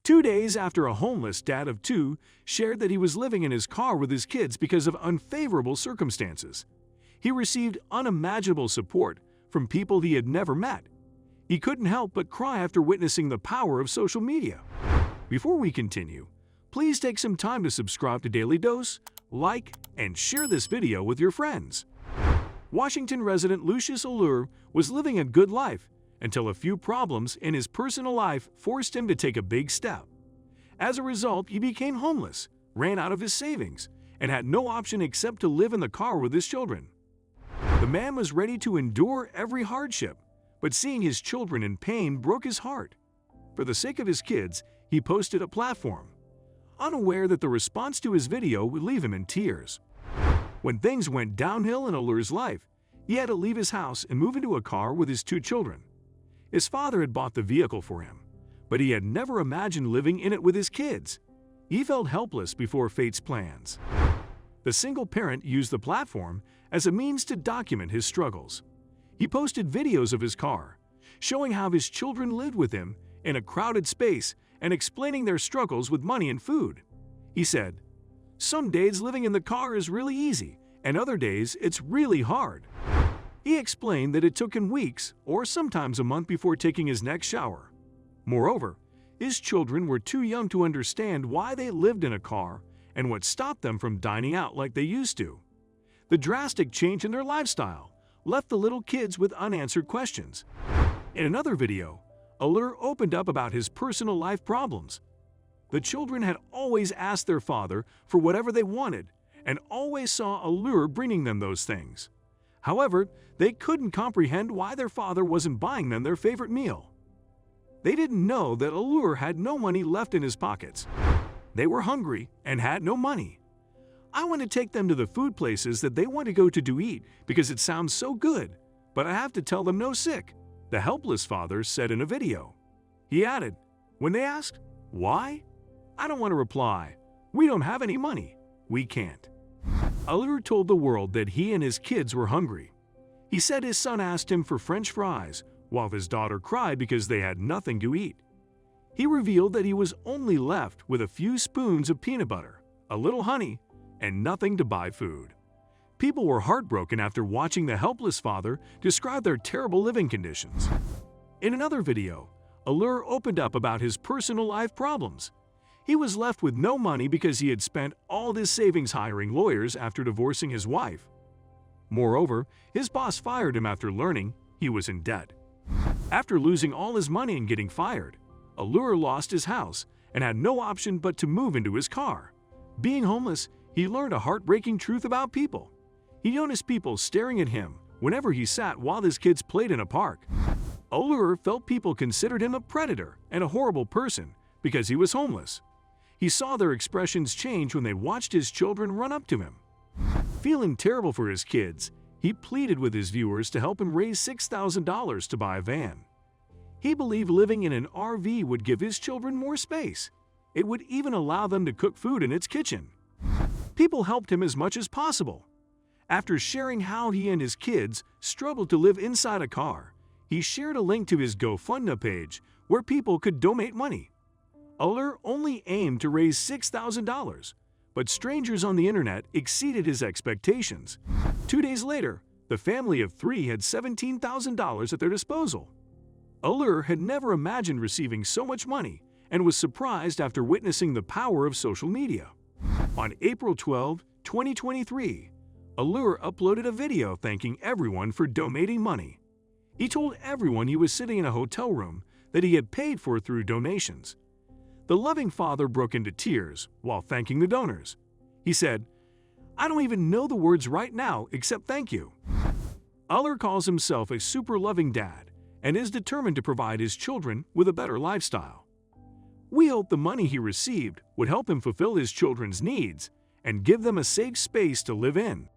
2 days after a homeless dad of two shared that he was living in his car with his kids because of unfavorable circumstances, he received unimaginable support from people he had never met. He couldn't help but cry after witnessing the power of social media. Before we continue, please take some time to subscribe to Dailydose, like, and share this video with your friends. Washington resident Lucius Allure was living a good life until a few problems in his personal life forced him to take a big step. As a result, he became homeless, ran out of his savings, and had no option except to live in the car with his children. The man was ready to endure every hardship, but seeing his children in pain broke his heart. For the sake of his kids, he posted a platform, unaware that the response to his video would leave him in tears. When things went downhill in Allure's life, he had to leave his house and move into a car with his two children. His father had bought the vehicle for him, but he had never imagined living in it with his kids. He felt helpless before fate's plans. The single parent used the platform as a means to document his struggles. He posted videos of his car, showing how his children lived with him in a crowded space and explaining their struggles with money and food. He said, "Some days living in the car is really easy, and other days it's really hard." He explained that it took him weeks or sometimes a month before taking his next shower. Moreover, his children were too young to understand why they lived in a car and what stopped them from dining out like they used to. The drastic change in their lifestyle left the little kids with unanswered questions. In another video, Allure opened up about his personal life problems. The children had always asked their father for whatever they wanted and always saw Allure bringing them those things. However, they couldn't comprehend why their father wasn't buying them their favorite meal. They didn't know that Allure had no money left in his pockets. They were hungry and had no money. "I want to take them to the food places that they want to go to eat because it sounds so good, but I have to tell them no sick," the helpless father said in a video. He added, when they asked, "Why?" "I don't want to reply. We don't have any money. We can't." Allure told the world that he and his kids were hungry. He said his son asked him for French fries, while his daughter cried because they had nothing to eat. He revealed that he was only left with a few spoons of peanut butter, a little honey, and nothing to buy food. People were heartbroken after watching the helpless father describe their terrible living conditions. In another video, Allure opened up about his personal life problems. He was left with no money because he had spent all his savings hiring lawyers after divorcing his wife. Moreover, his boss fired him after learning he was in debt. After losing all his money and getting fired, Allure lost his house and had no option but to move into his car. Being homeless, he learned a heartbreaking truth about people. He noticed people staring at him whenever he sat while his kids played in a park. Allure felt people considered him a predator and a horrible person because he was homeless. He saw their expressions change when they watched his children run up to him. Feeling terrible for his kids, he pleaded with his viewers to help him raise $6,000 to buy a van. He believed living in an RV would give his children more space. It would even allow them to cook food in its kitchen. People helped him as much as possible. After sharing how he and his kids struggled to live inside a car, he shared a link to his GoFundMe page where people could donate money. Allure only aimed to raise $6,000, but strangers on the internet exceeded his expectations. 2 days later, the family of three had $17,000 at their disposal. Allure had never imagined receiving so much money and was surprised after witnessing the power of social media. On April 12, 2023, Allure uploaded a video thanking everyone for donating money. He told everyone he was sitting in a hotel room that he had paid for through donations. The loving father broke into tears while thanking the donors. He said, "I don't even know the words right now except thank you." Allure calls himself a super loving dad and is determined to provide his children with a better lifestyle. We hope the money he received would help him fulfill his children's needs and give them a safe space to live in.